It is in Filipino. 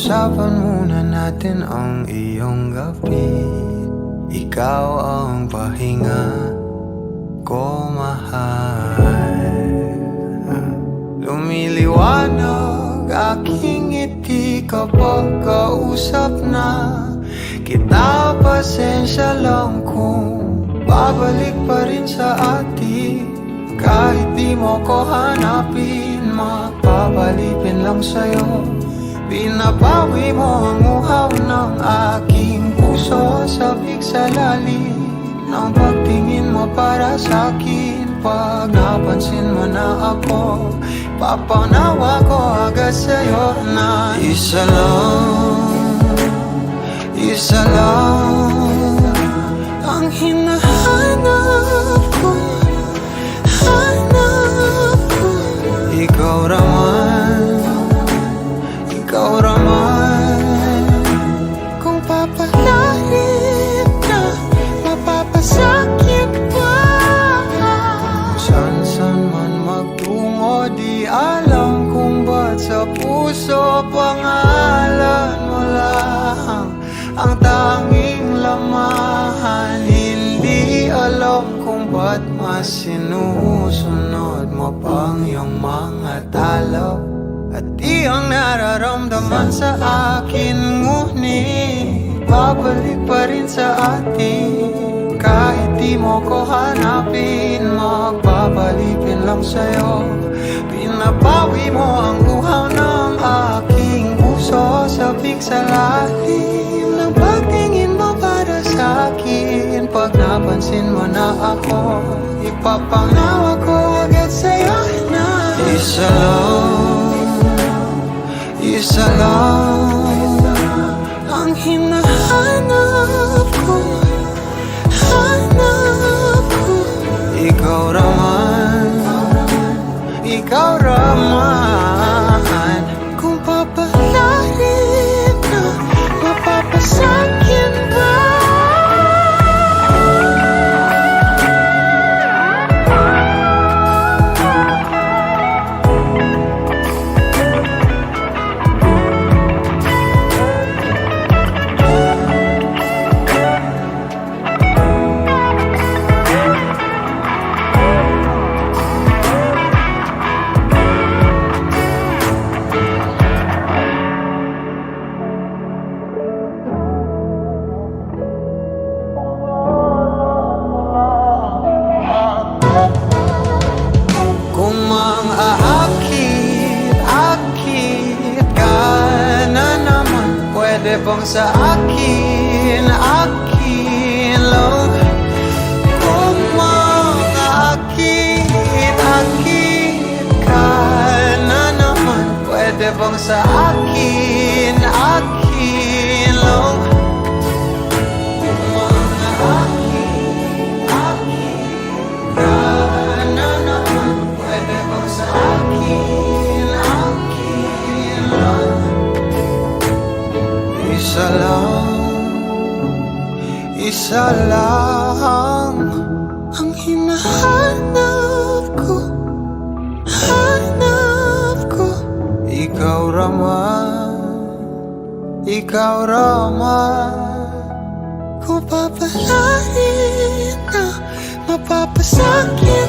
Pag-usapan muna natin ang iyong gabi. Ikaw ang pahinga ko, mahal. Lumiliwanag aking ngiti kapag kausap na kita. Pasensya lang kung babalik pa rin sa atin. Kahit di mo ko hanapin, magpapalipin lang sa'yo. Binabawi mo ang uhaw ng aking puso. Sabik sa lalim ng pagtingin mo para sa'kin. Pag napansin mo na ako, papanawa ko agad sa'yo na isa lang ang hinahanap ko. Ikaw raman, kung papalarin na mapapasakit pa. San man magtungo, di alam kung ba't sa puso pangalan mo lang ang tanging laman. Hindi alam kung ba't mas sinusunod mo pang iyong mga talo. At di ang nararamdaman sa akin, ngunit babalik pa rin sa atin. Kahit di mo ko hanapin, magpapalipin lang sa'yo. Pinapawi mo ang uhaw ng aking puso. Sabik sa lalim ng pagtingin mo para sa'kin. Pag napansin mo na ako, ipapanawa ko agad sa'yo na isa lang ang hinahanap ko. Ikaw raman, kung papalarin na mapapasakit ba. Pwede bang sa akin lang? Kung makaakit ka na naman, pwede bang sa akin lang? Kung makaakit ka na naman, pwede bang sa akin lang? Isa lang ang hinahanap ko. Ikaw raman, kung papalarin na mapapasakit